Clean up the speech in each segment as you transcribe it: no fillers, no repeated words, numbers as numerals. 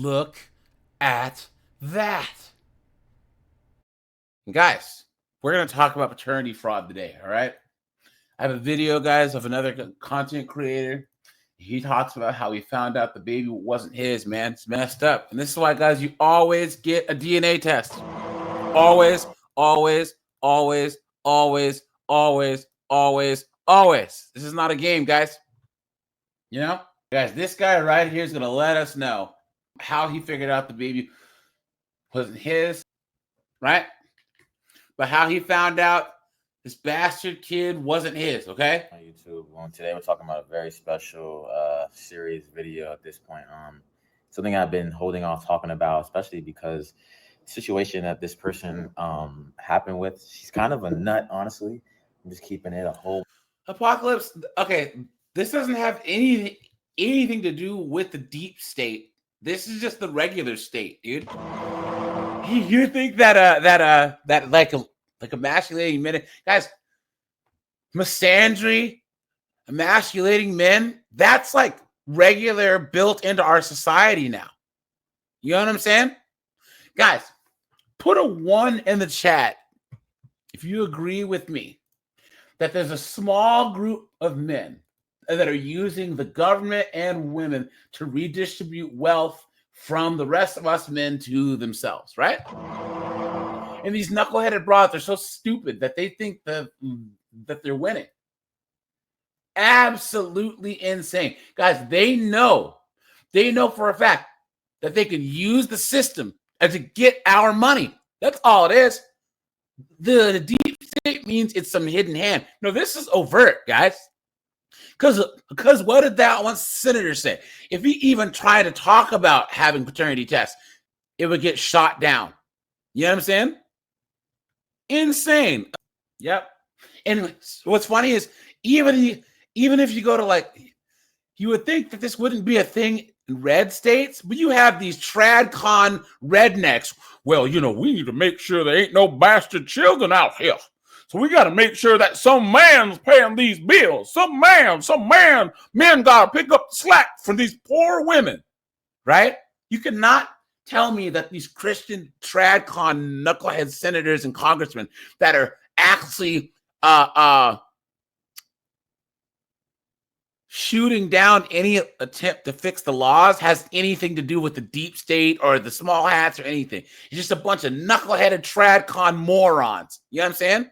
Look at that. Guys, we're going to talk about paternity fraud today, all right? I have a video, guys, of another content creator. He talks about how he found out the baby wasn't his, man. It's messed up. And this is why, guys, you always get a DNA test. Always, always, always, always, always, always, always. This is not a game, guys. You know? Guys, this guy right here is going to let us know how he figured out the baby wasn't his, right? But how he found out this bastard kid wasn't his, okay? On YouTube. Today we're talking about a very special series video at this point. Something I've been holding off talking about, especially because the situation that this person happened with, she's kind of a nut, honestly. I'm just keeping it a whole Apocalypse. Okay, this doesn't have anything to do with the deep state. This is just the regular state, dude. You think that like emasculating men, guys, misandry, emasculating men, that's like regular built into our society now. You know what I'm saying? Guys, put a 1 in the chat if you agree with me that there's a small group of men that are using the government and women to redistribute wealth from the rest of us men to themselves, right? And these knuckleheaded broads are so stupid that they think that they're winning. Absolutely insane. Guys, they know for a fact that they can use the system to get our money. That's all it is. The deep state means it's some hidden hand. No, this is overt, guys. Because what did that one senator say? If he even tried to talk about having paternity tests, it would get shot down. You know what I'm saying? Insane. Yep. And what's funny is even if you go to like, you would think that this wouldn't be a thing in red states, but you have these tradcon rednecks. Well, you know, we need to make sure there ain't no bastard children out here. So we got to make sure that some man's paying these bills. Some men got to pick up the slack for these poor women, right? You cannot tell me that these Christian tradcon knucklehead senators and congressmen that are actually shooting down any attempt to fix the laws has anything to do with the deep state or the small hats or anything. It's just a bunch of knuckleheaded tradcon morons. You know what I'm saying?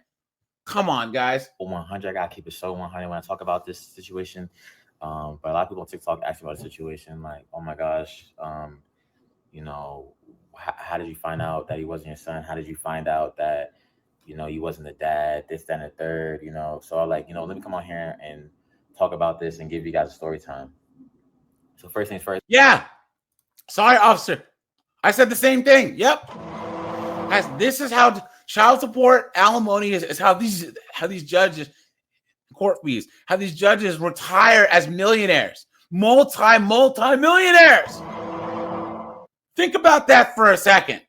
Come on, guys. 100. I gotta keep it so 100 when I talk about this situation. But a lot of people on TikTok ask me about the situation, like, "Oh my gosh, you know, how did you find out that he wasn't your son? How did you find out that, you know, he wasn't the dad? This, that, and the third, you know." So I'm like, let me come on here and talk about this and give you guys a story time. So first things first. Yeah. Sorry, officer. I said the same thing. Yep. Guys, this is how child support, alimony is how these judges, court fees, how these judges retire as millionaires, multi-millionaires. Think about that for a second.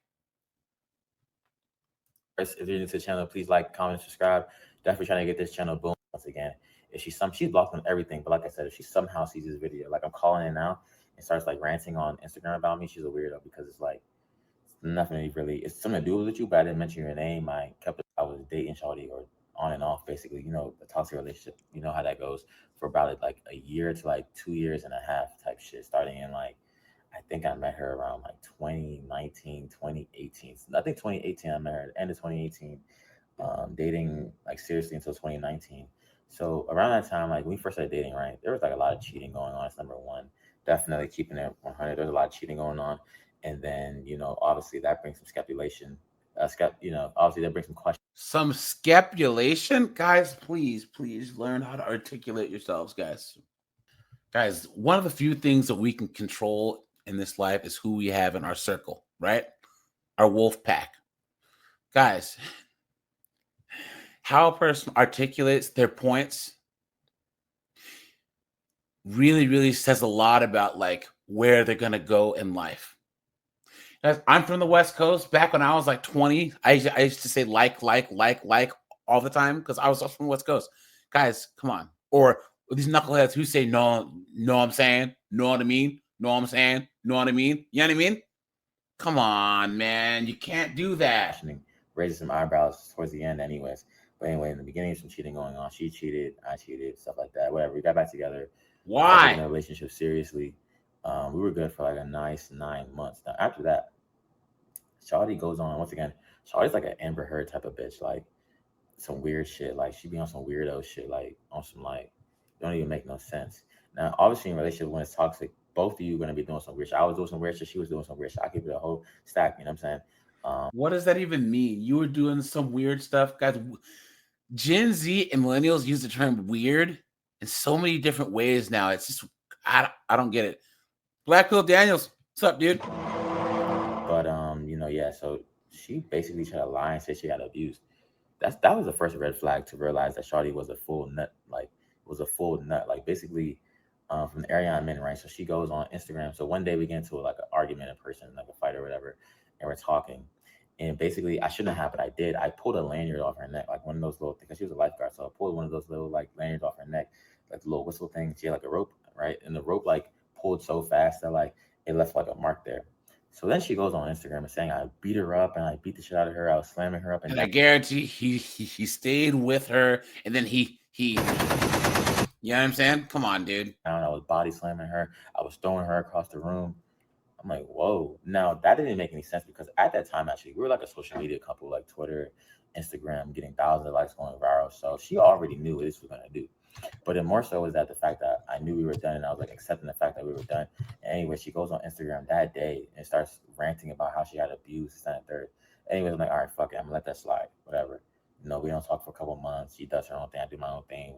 If you're new to the channel, please like, comment, subscribe. Definitely trying to get this channel boom once again. If she's blocked on everything, but like I said, if she somehow sees this video, like I'm calling in now and starts like ranting on Instagram about me, she's a weirdo, because it's like nothing really. It's something to do with you, but I didn't mention your name. I was dating shawty, or on and off, basically. You know, a toxic relationship. You know how that goes for about like a year to like 2.5 years type shit. Starting in like, I think I met her around like 2019, 2018. I think 2018 I met her at the end of 2018. Dating like seriously until 2019. So around that time, like when we first started dating, right, there was like a lot of cheating going on. That's number one. Definitely keeping it 100. There's a lot of cheating going on. And then, obviously that brings some speculation. Obviously that brings some questions. Some speculation? Guys, please learn how to articulate yourselves, guys. Guys, one of the few things that we can control in this life is who we have in our circle, right? Our wolf pack. Guys, how a person articulates their points really says a lot about like where they're going to go in life. Guys, I'm from the West Coast. Back when I was like 20, I used to say like all the time because I was from the West Coast. Guys, come on. Or these knuckleheads who say no, I'm saying, know what I mean? Know what I'm saying? know what I mean? You know what I mean? Come on, man. You can't do that. Raising some eyebrows towards the end anyways. But anyway, in the beginning, some cheating going on. She cheated, I cheated, stuff like that. Whatever. We got back together. Why? Taking a relationship seriously. We were good for like a nice 9 months. Now, after that, Shawty goes on, once again, Shawty's like an Amber Heard type of bitch. Like, some weird shit. Like, she be on some weirdo shit. Like, on some, like, don't even make no sense. Now, obviously, in a relationship, when it's toxic, both of you are going to be doing some weird shit. I was doing some weird shit. She was doing some weird shit. I keep it a whole stack. You know what I'm saying? What does that even mean? You were doing some weird stuff, guys. Gen Z and millennials use the term weird in so many different ways now. It's just I don't get it. Black Pill Daniels, what's up, dude? But yeah. So she basically tried to lie and say she got abused. That was the first red flag to realize that Shawty was a full nut. Like, Like, basically, from the area I'm in, right? So she goes on Instagram. So one day we get into like an argument in person, like a fight or whatever, and we're talking. And basically, I shouldn't have, but I did. I pulled a lanyard off her neck, like one of those little things, because she was a lifeguard. So I pulled one of those little like lanyards off her neck, like the little whistle thing. She had like a rope, right? And the rope like pulled so fast that like it left like a mark there. So then she goes on Instagram and saying I beat her up and I beat the shit out of her. I was slamming her up and I guarantee he stayed with her, and then he you know what I'm saying? Come on, dude. I was body slamming her. I was throwing her across the room. I'm like, whoa. Now, that didn't make any sense because at that time, actually, we were like a social media couple, like Twitter, Instagram, getting thousands of likes, going viral. So she already knew what this was going to do. But it more so was that the fact that I knew we were done and I was like accepting the fact that we were done. And anyway, she goes on Instagram that day and starts ranting about how she had abused, this, and third. Anyways, I'm like, all right, fuck it. I'm going to let that slide, whatever. We don't talk for a couple months. She does her own thing. I do my own thing.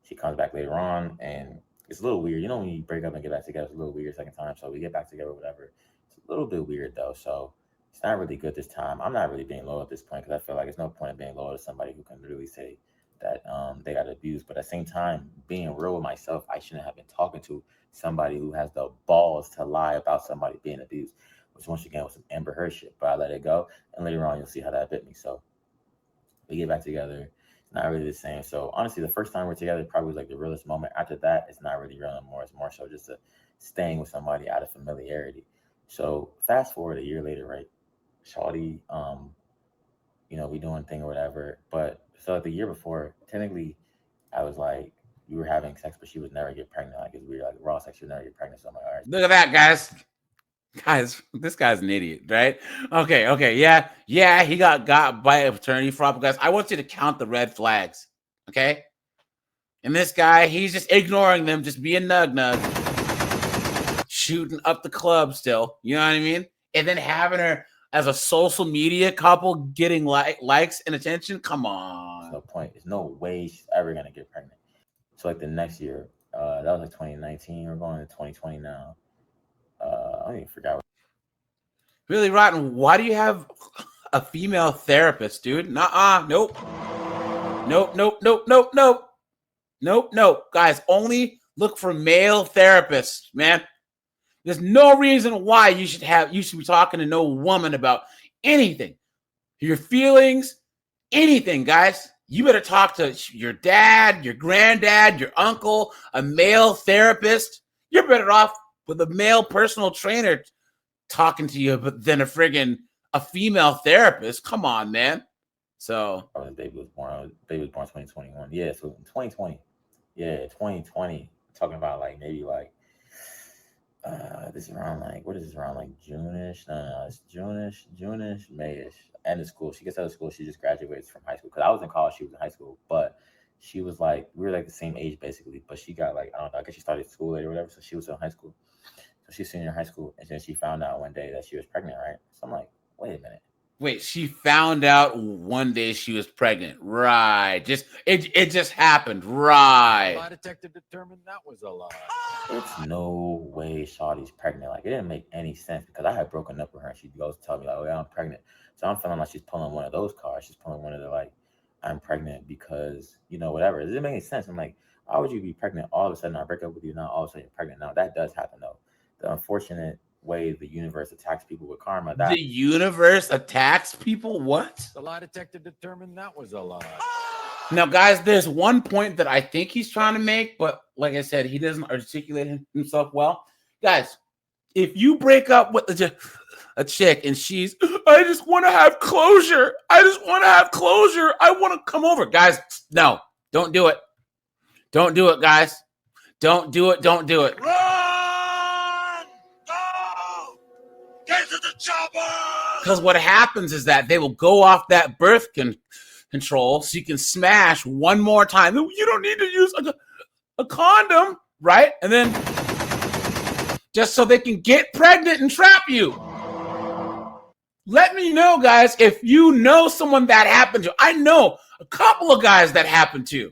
She comes back later on and it's a little weird. When you break up and get back together, it's a little weird second time. So we get back together, whatever. It's a little bit weird though. So it's not really good this time. I'm not really being loyal at this point because I feel like there's no point in being loyal to somebody who can really say that they got abused. But at the same time, being real with myself, I shouldn't have been talking to somebody who has the balls to lie about somebody being abused, which once again was some Amber Heard shit. But I let it go, and later on you'll see how that bit me. So we get back together. Not really the same. So honestly, the first time we're together probably was like the realest moment. After that, it's not really real anymore. It's more so just staying with somebody out of familiarity. So fast forward a year later, right? Shawty, we doing thing or whatever. But so like the year before, technically, I was like, we were having sex, but she would never get pregnant. Like it's weird, like raw sex, she would never get pregnant. So I'm like, all right. Look at that, guys. Guys, this guy's an idiot, right? Okay, yeah, he got by a paternity fraud. Guys, I want you to count the red flags, okay? And this guy, he's just ignoring them, just being nug, shooting up the club still, you know what I mean? And then having her as a social media couple getting likes and attention. Come on. There's no point. There's no way she's ever gonna get pregnant. So like the next year, that was like 2019. We're going to 2020 now. I don't even forgot. Really rotten. Why do you have a female therapist, dude? Nope. Nope. Guys, only look for male therapists, man. There's no reason why you should be talking to no woman about anything. Your feelings, anything, guys. You better talk to your dad, your granddad, your uncle, a male therapist. You're better off with a male personal trainer talking to you than a female therapist. Come on, man. So the baby was born 2021. Yeah, so in 2020. Yeah, 2020. Talking about like maybe like this is around like what is this around like June-ish? No, it's June-ish, May-ish. End of school. She gets out of school. She just graduates from high school. Because I was in college, she was in high school. But she was like, we were like the same age basically. But she got like, I don't know, I guess she started school later or whatever. So she was in high school. So she's senior in high school. And then she found out one day that she was pregnant, right? So I'm like, wait a minute. Wait, she found out one day she was pregnant. Right. It just happened. Right. My detector determined that was a lie. It's no way Shawty's pregnant. Like, it didn't make any sense because I had broken up with her and she goes to tell me, like, oh, yeah, I'm pregnant. So I'm feeling like she's pulling one of those cards. She's pulling one of the, like, I'm pregnant because, whatever. It doesn't make any sense. I'm like, why would you be pregnant all of a sudden? I break up with you now, all of a sudden you're pregnant. Now, that does happen, though. The unfortunate way the universe attacks people with karma. The universe attacks people? What? The lie detector determined that was a lie. Now, guys, there's one point that I think he's trying to make, but like I said, he doesn't articulate himself well. Guys, If you break up with a chick and she's, I just want to have closure. I just want to have closure. I want to come over. Guys, no, don't do it. Don't do it, guys. Don't do it. Don't do it. Run! Go! Get to the chopper! Because what happens is that they will go off that birth control so you can smash one more time. You don't need to use a condom, right? And then just so they can get pregnant and trap you. Let me know, guys, if you know someone that happened to. I know a couple of guys that happened to.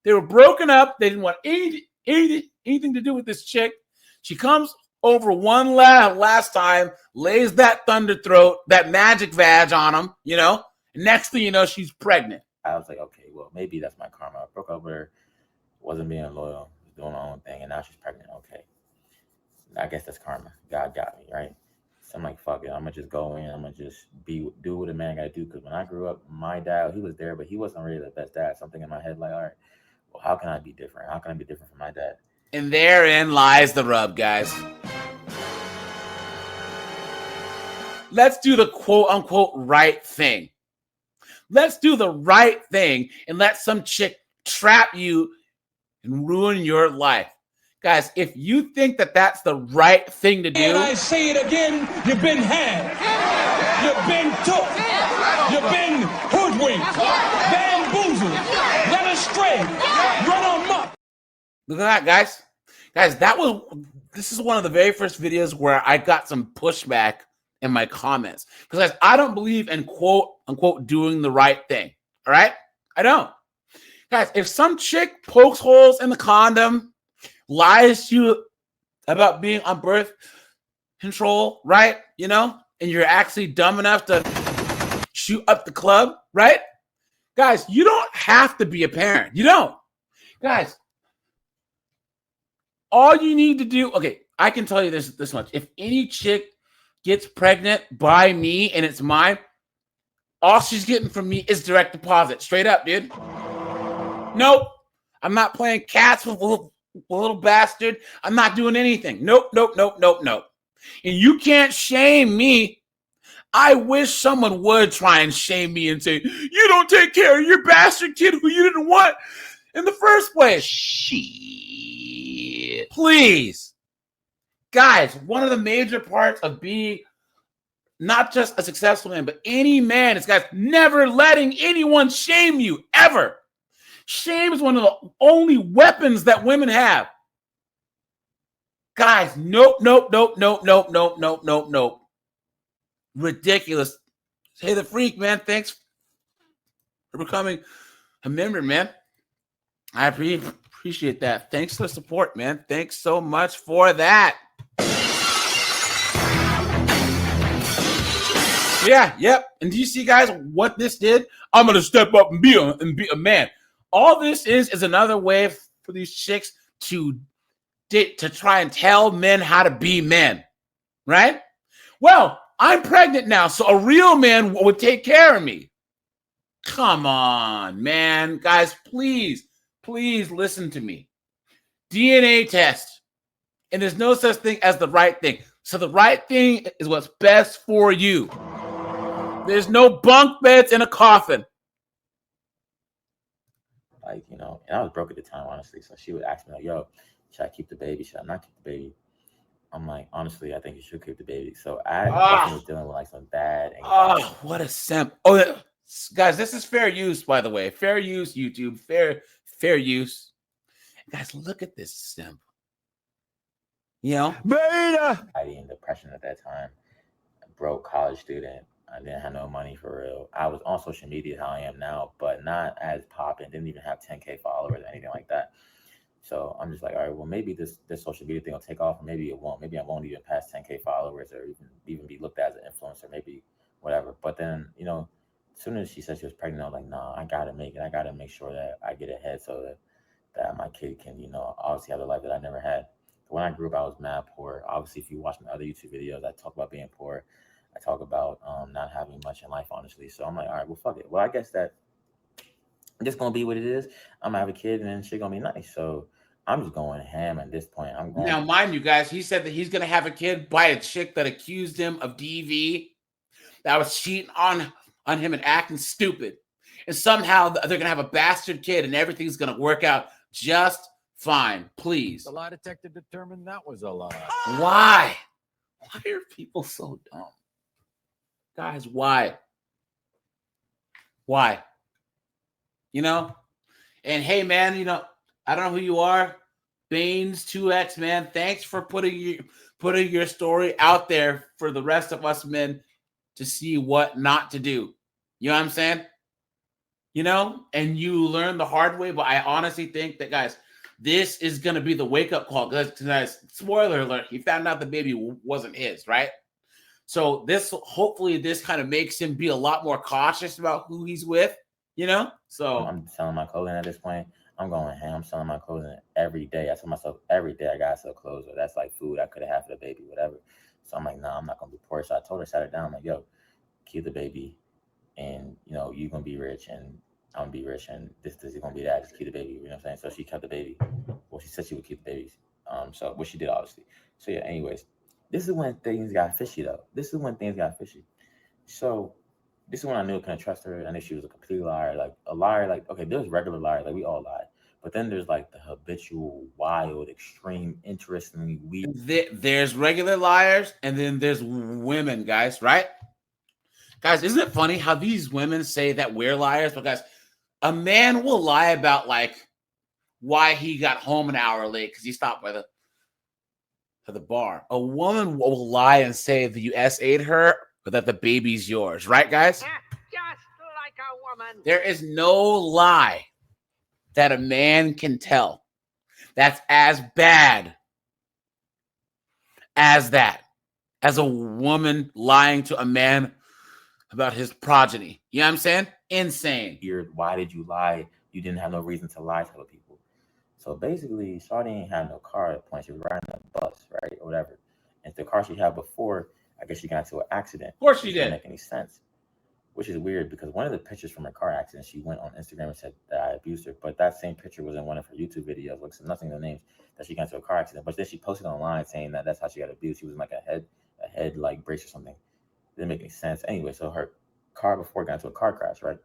They were broken up. They didn't want anything to do with this chick. She comes over one last time, lays that thunder throat, that magic vag on him, you know. Next thing you know, she's pregnant. I was like, okay, well, maybe that's my karma. I broke up with her, wasn't being loyal, was doing my own thing, and now she's pregnant. Okay. I guess that's karma. God got me, right? So I'm like, fuck it. I'm gonna just go in. I'm gonna just do what a man gotta do. Because when I grew up, my dad, he was there, but he wasn't really the best dad. Something in my head, like, all right, well, how can I be different? How can I be different from my dad? And therein lies the rub, guys. Let's do the quote unquote right thing. Let's do the right thing and let some chick trap you and ruin your life. Guys, if you think that that's the right thing to do. And I say it again, you've been had. You've been took. You've been hoodwinked. Bamboozled. Led astray. Run amok. Look at that, guys. Guys, this is one of the very first videos where I got some pushback in my comments. Because, guys, I don't believe in quote unquote doing the right thing. All right? I don't. Guys, if some chick pokes holes in the condom, lies to you about being on birth control, right? You know, and you're actually dumb enough to shoot up the club, right? Guys, you don't have to be a parent. You don't. Guys, all you need to do, okay, I can tell you this much. If any chick gets pregnant by me and it's mine, all she's getting from me is direct deposit. Straight up, dude. Nope. I'm not playing cats with a little bastard. I'm not doing anything. Nope. And you can't shame me. I wish someone would try and shame me and say, you don't take care of your bastard kid who you didn't want in the first place. Shit. Please. Guys, one of the major parts of being not just a successful man, but any man is, guys, never letting anyone shame you, ever. Shame is one of the only weapons that women have. Guys, nope. Ridiculous. Hey, the freak, man. Thanks for becoming a member, man. I appreciate that. Thanks for the support, man. Thanks so much for that. Yeah, yep. And do you see, guys, what this did? I'm going to step up and be a man. All this is another way for these chicks to try and tell men how to be men, right? Well, I'm pregnant now, so a real man would take care of me. Come on, man. Guys, please listen to me. DNA test. And there's no such thing as the right thing. So the right thing is what's best for you. There's no bunk beds in a coffin. Like, you know, and I was broke at the time, honestly. So she would ask me, like, yo, should I keep the baby? Should I not keep the baby? I'm like, honestly, I think you should keep the baby. So I definitely was dealing with like some bad anxiety. Oh, what a simp. Oh, guys, this is fair use, by the way. Fair use, YouTube. Fair use. Guys, look at this simp. You know? Beta! Anxiety and depression at that time. Broke college student. I didn't have no money for real. I was on social media how I am now, but not as popping. Didn't even have 10K followers or anything like that. So I'm just like, all right, well, maybe this social media thing will take off, or maybe it won't. Maybe I won't even pass 10K followers or even be looked at as an influencer, maybe whatever. But then, you know, as soon as she said she was pregnant, I was like, nah, I gotta make it. I gotta make sure that I get ahead so that my kid can, you know, obviously have the life that I never had. When I grew up, I was mad poor. Obviously, if you watch my other YouTube videos, I talk about being poor. I talk about not having much in life, honestly. So I'm like, all right, well, fuck it. Well, I guess that it's just gonna be what it is. I'm gonna have a kid, and then she's gonna be nice. So I'm just going ham at this point. I'm going. Now, mind you, guys, he said that he's gonna have a kid by a chick that accused him of DV, that was cheating on him and acting stupid, and somehow they're gonna have a bastard kid, and everything's gonna work out just fine. Please. The lie detector determined that was a lie. Why? Why are people so dumb? Guys, why? Why? You know? And hey, man, you know, I don't know who you are. Baines 2X, man. Thanks for putting your story out there for the rest of us men to see what not to do. You know what I'm saying? You know? And you learn the hard way, but I honestly think that, guys, this is going to be the wake-up call. Guys, spoiler alert, he found out the baby wasn't his, right? So hopefully this kind of makes him be a lot more cautious about who he's with, you know? So I'm selling my clothing at this point. I'm going ham. I'm selling my clothing every day. I tell myself every day I got to sell clothes, or that's like food I could have had for the baby, whatever. So I'm like, nah, I'm not going to be poor. So I told her, sat her down. I'm like, yo, keep the baby, and, you know, you're going to be rich, and I'm going to be rich, and this is going to be that. Just keep the baby. You know what I'm saying? So she kept the baby. Well, she said she would keep the babies. So what she did, obviously. So yeah, anyways, this is when things got fishy, though. This is when things got fishy. So this is when I knew I couldn't trust her. I knew she was a complete liar. Like a liar, like, okay, there's regular liars, like we all lie. But then there's like the habitual, wild, extreme, interestingly weird. There's regular liars, and then there's women, guys, right? Guys, isn't it funny how these women say that we're liars? But guys, a man will lie about like why he got home an hour late because he stopped by the bar. A woman will lie and say that you SA'd her, but that the baby's yours, right, guys? Just like a woman. There is no lie that a man can tell that's as bad as that, as a woman lying to a man about his progeny. You know what I'm saying? Insane. Why did you lie? You didn't have no reason to lie to other people. So basically, Shawty ain't had no car at the point. She was riding a bus, right? Or whatever. And the car she had before, I guess she got into an accident. Of course she didn't did. make any sense. Which is weird because one of the pictures from her car accident, she went on Instagram and said that I abused her. But that same picture was in one of her YouTube videos, like nothing no names, that she got into a car accident. But then she posted online saying that that's how she got abused. She was in like a head like brace or something. Didn't make any sense. Anyway, so her car before got into a car crash, right?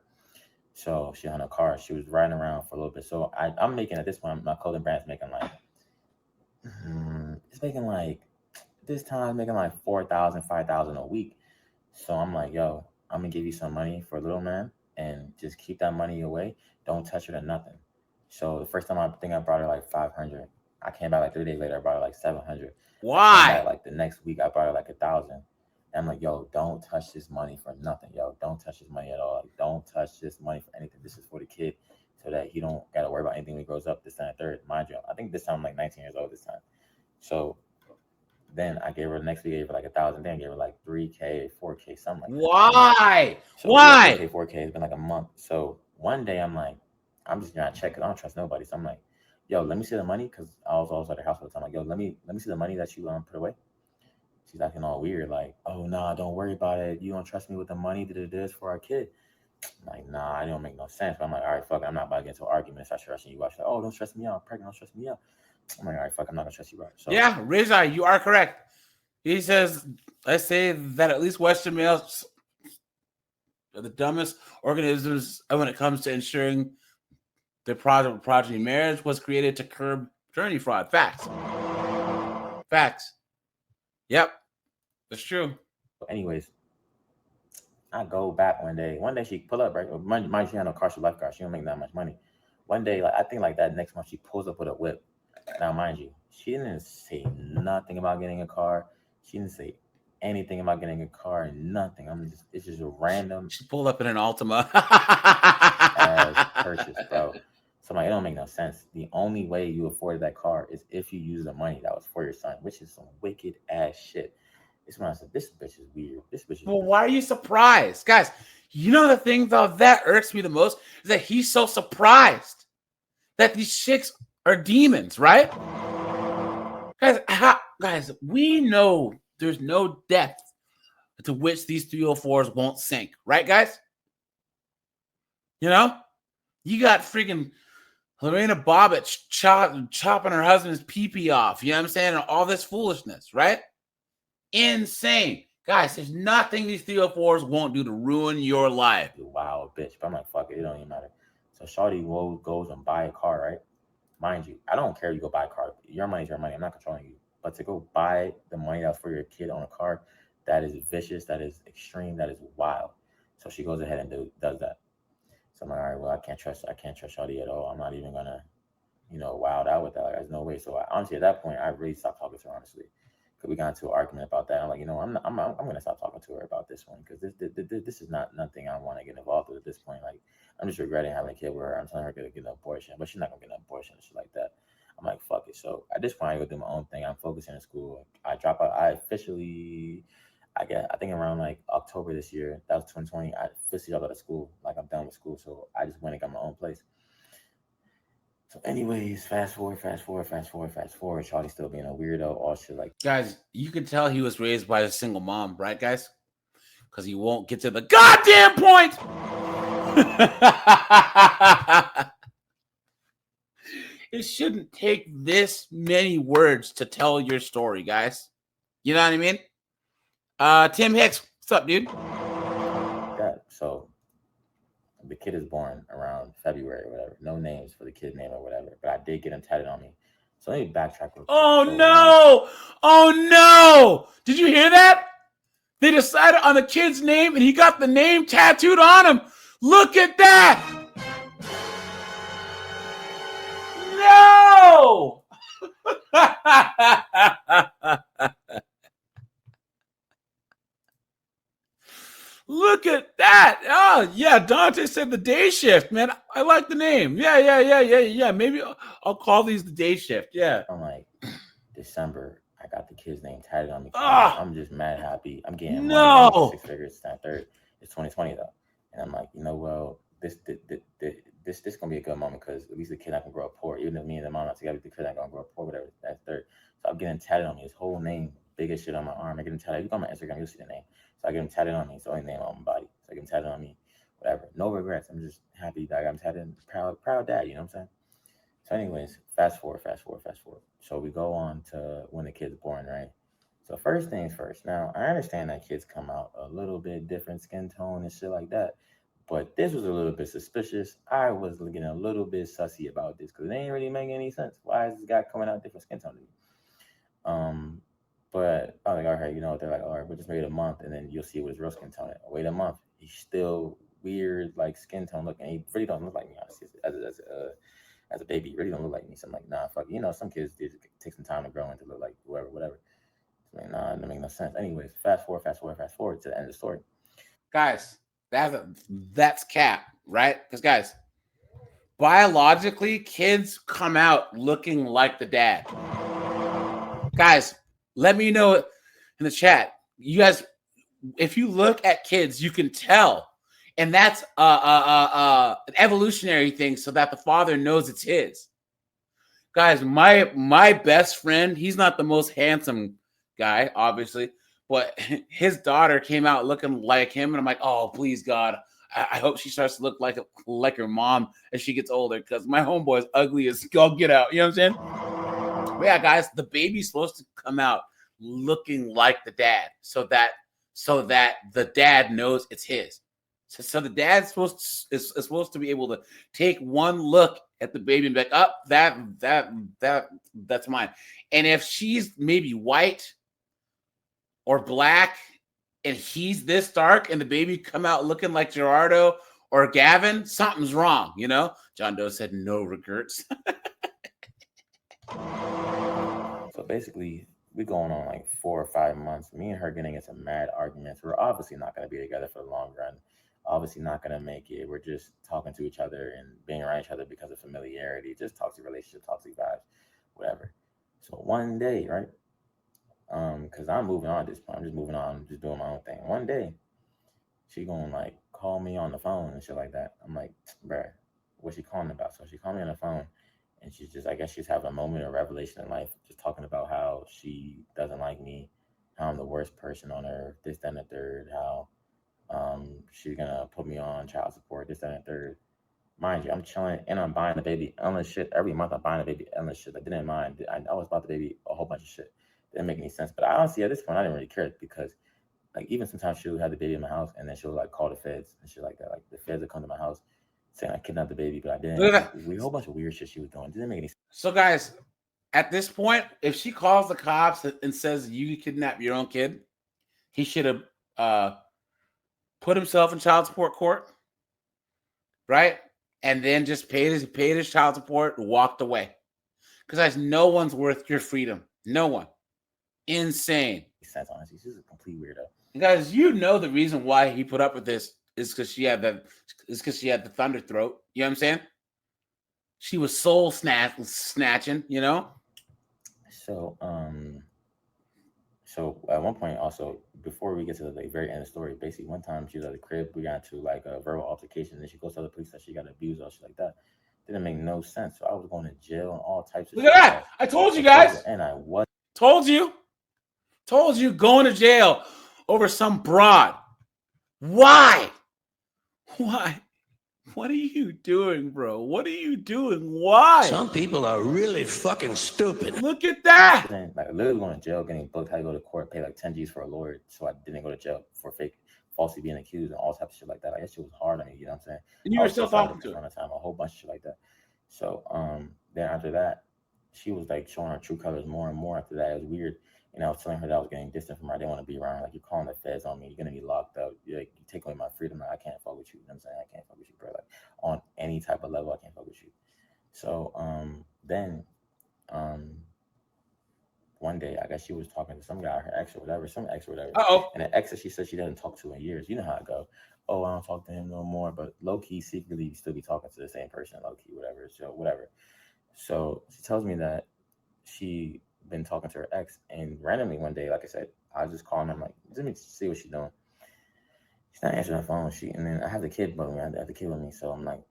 So she had a car. She was riding around for a little bit. So I'm making at this point, my clothing brand's making like, it's making like, this time making like 4,000, 5,000 a week. So I'm like, yo, I'm gonna give you some money for a little man and just keep that money away. Don't touch her to nothing. So the first time I think I brought her like 500. I came back like 3 days later, I brought her like 700. Why? Like the next week, I brought her like 1,000. And I'm like, yo, don't touch this money for nothing. Yo, don't touch this money at all. Like, don't touch this money for anything. This is for the kid so that he don't got to worry about anything when he grows up. This time, third, mind you, I think this time I'm like 19 years old this time. So then I gave her next week, I gave her like 1,000. Then I gave her like 3K, 4K, something like that. Why? So Why? 3K, 4K. It's been like a month. So one day I'm like, I'm just gonna check because I don't trust nobody. So I'm like, yo, let me see the money because I was always at her house all the time. I'm like, yo, let me see the money that you put away. She's acting all weird, like, oh nah, don't worry about it. You don't trust me with the money that it is for our kid. I'm like, nah, it don't make no sense. But I'm like, all right, fuck it. I'm not about to get into an argument. Start trusting you. She's like, oh, don't stress me out. I'm pregnant. Don't stress me out. I'm like, all right, fuck, I'm not gonna trust you, bro. So Yeah, Rizai, you are correct. He says, I say that at least Western males are the dumbest organisms when it comes to ensuring their progeny. Marriage was created to curb paternity fraud. Facts. Facts. Yep. That's true. anyways, I go back one day. One day she pull up, right? Mind she had no car, she left car. She don't make that much money. One day, like I think like that next month, she pulls up with a whip. Now, mind you, she didn't say nothing about getting a car. She didn't say anything about getting a car. Nothing. It's just a random. She pulled up in an Altima. As purchase, bro. So I'm like, it don't make no sense. The only way you afforded that car is if you use the money that was for your son, which is some wicked ass shit. It's when I said, this bitch is weird. This bitch is Well, weird. why are you surprised? Guys, you know the thing though that irks me the most is that he's so surprised that these chicks are demons, right? Guys, we know there's no depth to which these 304s won't sink, right, guys? You know? You got freaking Lorena Bobbitt chopping her husband's pee-pee off. You know what I'm saying? And all this foolishness, right? Insane. Guys, there's nothing these 304s won't do to ruin your life. You wild bitch. But I'm like, fuck it, it don't even matter. So Shawty goes and buy a car, right? Mind you, I don't care if you go buy a car. Your money's your money. I'm not controlling you. But to go buy the money that's for your kid on a car, that is vicious, that is extreme, that is wild. So she goes ahead and does that. So I'm like, all right, well, I can't trust Shawty at all. I'm not even gonna, wild out with that. Like, there's no way. So honestly, at that point, I really stopped talking to her, honestly. Because we got into an argument about that. I'm like, I'm gonna stop talking to her about this one because this is not nothing I want to get involved with at this point. Like, I'm just regretting having a kid with her. I'm telling her to get an abortion, but she's not gonna get an abortion and shit like that. I'm like, fuck it. So at this point, I go do my own thing. I'm focusing in school. I drop out. I think around like October this year, that was 2020. I officially dropped out of school. Like, I'm done with school, so I just went and got my own place. So anyways, fast forward. Charlie's still being a weirdo, all shit like. Guys, you can tell he was raised by a single mom, right, guys? Because he won't get to the goddamn point. It shouldn't take this many words to tell your story, guys. You know what I mean? Tim Hicks, what's up, dude? Yeah, so the kid is born around February or whatever. No names for the kid name or whatever, but I did get him tatted on me. So let me backtrack real quick. Oh no! Oh no! Did you hear that? They decided on the kid's name and he got the name tattooed on him. Look at that! No! Look at that. Oh, yeah. Dante said the day shift, man. I like the name. Yeah. Maybe I'll call these the day shift. Yeah. I'm like, December, I got the kid's name tatted on me. I'm just mad happy. I'm getting money, 6 figures, it's not third. It's 2020 though. And I'm like, well, this gonna be a good moment because at least the kid not gonna grow up poor. Even if me and the mom not together, the kid not gonna grow up poor, whatever. That's third. So I'm getting tatted on me. His whole name, biggest shit on my arm. I get him tatted. You go on my Instagram, you'll see the name. So I get him tatted on me. It's the only name on my body. So I get him tatted on me. Whatever. No regrets. I'm just happy that I got him tatted. Proud dad. You know what I'm saying? So anyways, fast forward. So we go on to when the kid's born, right? So first things first. Now, I understand that kids come out a little bit different skin tone and shit like that. But this was a little bit suspicious. I was getting a little bit sussy about this because it ain't really making any sense. Why is this guy coming out different skin tone to me? But I was like, all right, they're like, all right, we'll just wait a month and then you'll see what his real skin tone is. Wait a month. He's still weird, like skin tone looking. He really don't look like me, honestly. As a baby, he really don't look like me. So I'm like, nah, fuck. Some kids take some time to grow into look like whoever, whatever. So I'm like, nah, it doesn't make no sense. Anyways, fast forward to the end of the story. Guys, that's cap, right? Because guys, biologically, kids come out looking like the dad. Guys, let me know in the chat. You guys, if you look at kids, you can tell. And that's an evolutionary thing so that the father knows it's his. Guys, my best friend, he's not the most handsome guy, obviously, but his daughter came out looking like him. And I'm like, oh, please, God, I hope she starts to look like her mom as she gets older because my homeboy is ugly as all get out. You know what I'm saying? But yeah, guys, the baby's supposed to come out looking like the dad so that the dad knows it's his. So the dad's supposed to be able to take one look at the baby and be like, oh, that's mine. And if she's maybe white or black and he's this dark and the baby come out looking like Gerardo or Gavin, something's wrong, John Doe said no regrets. So basically, we're going on like 4 or 5 months. Me and her getting into mad arguments. We're obviously not going to be together for the long run. Obviously not going to make it. We're just talking to each other and being around each other because of familiarity, just toxic relationship, toxic vibes, whatever. So one day, right? Because I'm moving on at this point. I'm just moving on, just doing my own thing. One day, she gonna like call me on the phone and shit like that. I'm like, bruh, what's she calling about? So she called me on the phone and I guess she's having a moment of revelation in life, just talking about how she doesn't like me, how I'm the worst person on earth, this, that, and the third, how she's gonna put me on child support, this, that, and the third. Mind you, I'm chilling and I'm buying the baby endless shit every month. I'm buying the baby endless shit. I didn't mind. I was about the baby a whole bunch of shit. Didn't make any sense. But I honestly, at this point, I didn't really care because, like, even sometimes she would have the baby in my house and then she'll like call the feds and shit like that. Like the feds would come to my house saying I kidnapped the baby, but I didn't. Look at Like, that. we a whole bunch of weird shit she was doing. Didn't make any sense. So, guys, at this point, if she calls the cops and says you kidnapped your own kid, he should have put himself in child support court, right? And then just paid his child support and walked away. Because guys, no one's worth your freedom. No one. Insane. Sense, honestly. She's a complete weirdo. And guys, you know the reason why he put up with this is because she had the thunder throat. You know what I'm saying? She was soul snatching, you know? So at one point, also before we get to the very end of the story, basically one time she was at the crib, we got into like a verbal altercation, and then she goes to the police that she got abused or shit like that. Didn't make no sense. So I was going to jail and all types of Look shit. at that! I told you guys, and I was told you going to jail over some broad. Why? What are you doing, bro? What are you doing? Why? Some people are really fucking stupid. Look at that. like literally going to jail, getting booked, had to go to court, pay like 10 G's for a lawyer, so I didn't go to jail for falsely being accused and all types of shit like that. Like that shit was hard on me, you know what I'm saying? And you were still talking to her at the time, a whole bunch of shit like that. So then after that, she was like showing her true colors more and more. After that, it was weird. And I was telling her that I was getting distant from her. I didn't want to be around her. Like, you're calling the feds on me. You're going to be locked up. You're like, you take away my freedom. Like, I can't fuck with you. You know what I'm saying? I can't fuck with you, bro. Like, on any type of level, I can't fuck with you. So then one day, I guess she was talking to some guy, her ex or whatever, Uh-oh. And the ex that she said she doesn't talk to in years. You know how it go. Oh, I don't talk to him no more. But low-key, secretly, you still be talking to the same person, low-key, whatever. So, whatever. So she tells me that she been talking to her ex, and randomly one day, like I said, I was just calling her. I'm like, let me see what she's doing. She's not answering her phone. And then I have the kid with me. I have the kid with me, so I'm like,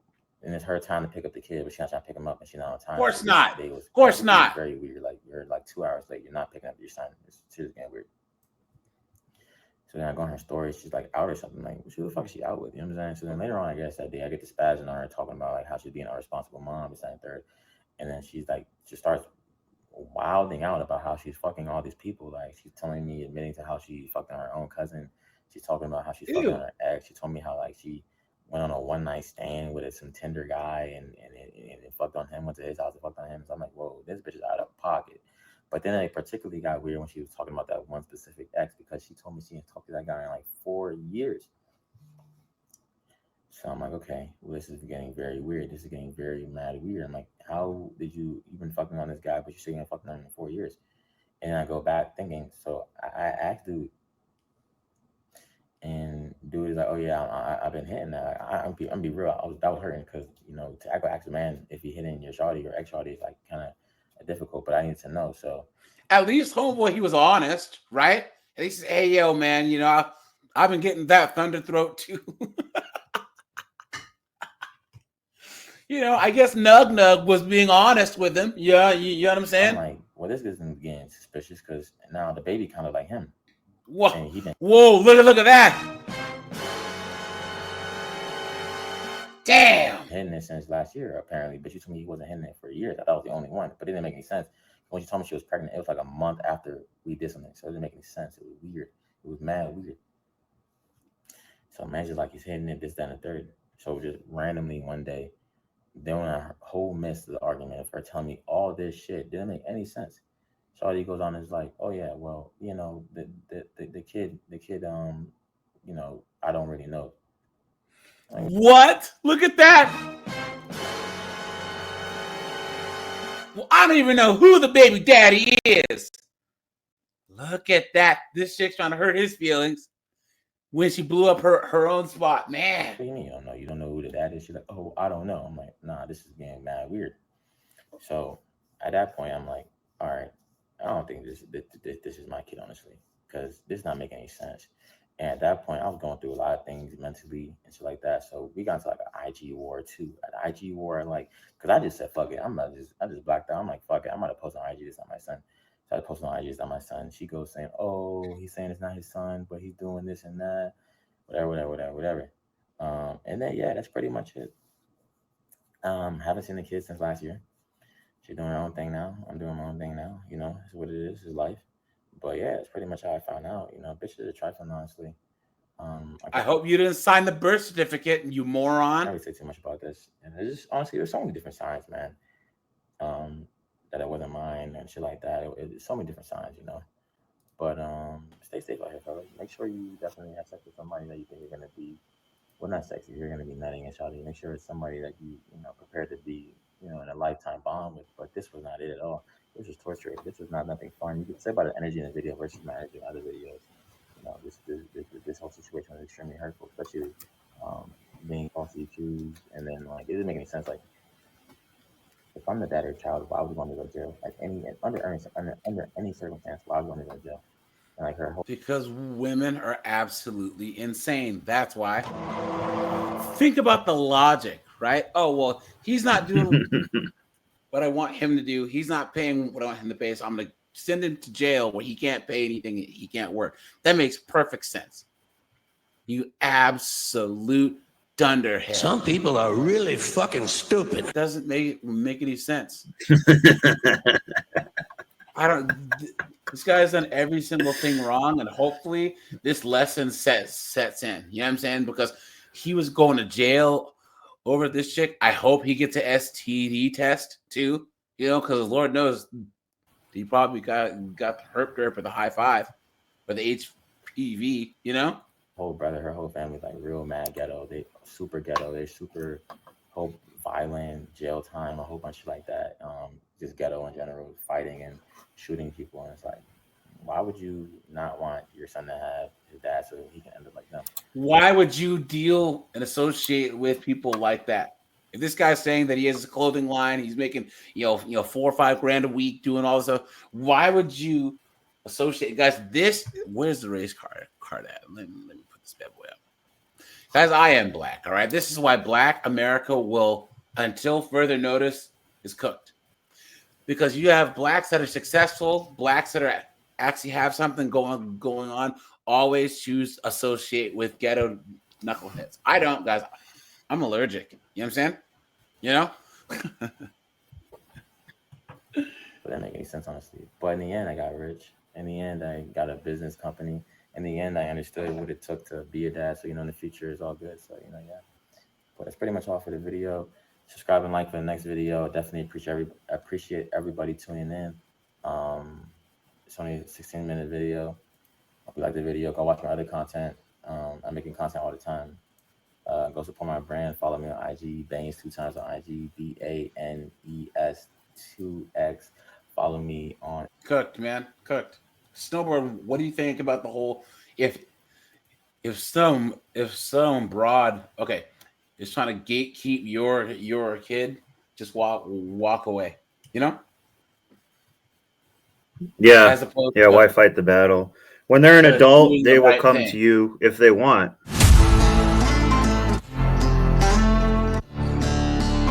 and it's her time to pick up the kid, but she's not trying to pick him up, and she's not on time. Of course not. Of course not. Very weird. Like, you're like 2 hours late. You're not picking up your son. It's just getting weird. So then I go on her story. She's like out or something. Like, who the fuck is she out with? You know what I'm saying? So then later on, I guess that day, I get the spazzing on her talking about like how she's being a responsible mom, this and third. And then she's like, she starts wilding out about how she's fucking all these people. Like, she's telling me, admitting to how she fucking her own cousin. She's talking about how she's fucking her ex. She told me how like she went on a one-night stand with some Tinder guy and fucked on him, went to his house and fucked on him. So I'm like, whoa, this bitch is out of pocket. But then it particularly got weird when she was talking about that one specific ex, because she told me she hadn't talked to that guy in like 4 years. So I'm like, okay, well, this is getting very weird. This is getting very mad weird. I'm like, how did you even fucking on this guy, but you say you're fucking on him in 4 years? And I go back thinking, so I asked dude, and dude is like, oh yeah, I've been hitting that. I'm be real, that was hurting, because, you know, to ask a man if you're hitting your shawty or ex-shawty is like kind of difficult, but I need to know. So at least homeboy, he was honest, right? At least, hey, yo, man, you know, I've been getting that thunder throat too. You know, I guess Nug was being honest with him. Yeah, you know what I'm saying? I'm like, well, this is getting suspicious, because now the baby kind of like him. Whoa, whoa, look at that. Damn. Hitting it since last year, apparently, but she told me he wasn't hitting it for years. I thought I was the only one, but it didn't make any sense. When she told me she was pregnant, it was like a month after we did something, so it didn't make any sense. It was weird. It was mad weird. So imagine like he's hitting it, this, that, and the third. So just randomly one day, during a whole midst of the argument of her telling me all this shit, didn't make any sense. Shawty goes on and is like, oh yeah, well, you know, the kid, you know, I don't really know. Like, what? Look at that. Well, I don't even know who the baby daddy is. Look at that. This chick's trying to hurt his feelings when she blew up her own spot. Man. What do you mean you don't know? You don't know who the dad is? She's like, oh, I don't know. I'm like, nah, this is getting mad weird. So at that point, I'm like, all right, I don't think this is my kid, honestly, because this is not making any sense. And at that point, I was going through a lot of things mentally and shit like that. So we got into like an IG war too. An IG war, like, because I just said, fuck it. I just blacked out. I'm like, fuck it. I'm going to post on IG, this on my son. So I posted on IG, this on my son. She goes saying, oh, he's saying it's not his son, but he's doing this and that. Whatever. And then, yeah, that's pretty much it. Haven't seen the kids since last year. She's doing her own thing now. I'm doing my own thing now. You know, it's what it is. It's life. But yeah, it's pretty much how I found out. You know, bitch is a trifling, honestly. I hope you didn't sign the birth certificate, you I moron. don't really say too much about this. And there's just, honestly, there's so many different signs, man. That it wasn't mine and shit like that. It's so many different signs, you know. But stay safe out here, fellas. Make sure you definitely have sex with somebody that you think you're gonna be. Well, not sexy. You're gonna be nutting and shouting. Make sure it's somebody that you know prepared to be, you know, in a lifetime bond with. But this was not it at all. This was torture. This was not nothing fun. You could say about the energy in the video versus my energy in other videos. You know, this whole situation was extremely hurtful, especially being falsely accused, and then like it didn't make any sense. Like, if I'm the dad of your child, why would you want me to go to jail? Like under any circumstance, why would you want me to go to jail? And like her whole Because women are absolutely insane. That's why. Think about the logic, right? Oh, well, he's not doing what I want him to do. He's not paying what I want him to pay. So I'm going to send him to jail where he can't pay anything. He can't work. That makes perfect sense. You absolute dunderhead. Some people are really fucking stupid. It doesn't make any sense. This guy's done every single thing wrong, and hopefully this lesson sets in. You know what I'm saying? Because he was going to jail over this chick. I hope he gets a STD test too. You know, because Lord knows he probably got the herp derp or the high five or the HPV. You know, her whole family like real mad ghetto. They super ghetto. They're super whole violent, jail time, a whole bunch like that. Just ghetto in general, fighting and shooting people, and it's like, why would you not want your son to have his dad so he can end up like them? Why would you deal and associate with people like that? If this guy's saying that he has a clothing line, he's making you know $4 or $5 grand a week doing all this stuff, why would you associate, guys? Where's the race card at? Let me put this bad boy up, guys. I am black. All right, this is why Black America will, until further notice, is cooked. Because you have blacks that are successful, blacks that are actually have something going on, always choose associate with ghetto knuckleheads. I don't, guys. I'm allergic. You know what I'm saying? You know? But that didn't make any sense, honestly. But in the end, I got rich. In the end, I got a business company. In the end, I understood what it took to be a dad. So, you know, in the future, it's all good. So, you know, yeah. But that's pretty much all for the video. Subscribe and like for the next video. Definitely appreciate everybody tuning in. It's only a 16-minute video. Hope you like the video. Go watch my other content. I'm making content all the time. Go support my brand. Follow me on IG. Banes 2 times on IG. BANES 2X. Follow me on. Cooked, man. Cooked. Snowboard. What do you think about the whole? If some broad, okay, is trying to gatekeep your kid, just walk away. You know? Yeah. Why fight the battle? When they're an adult, they will come to you if they want.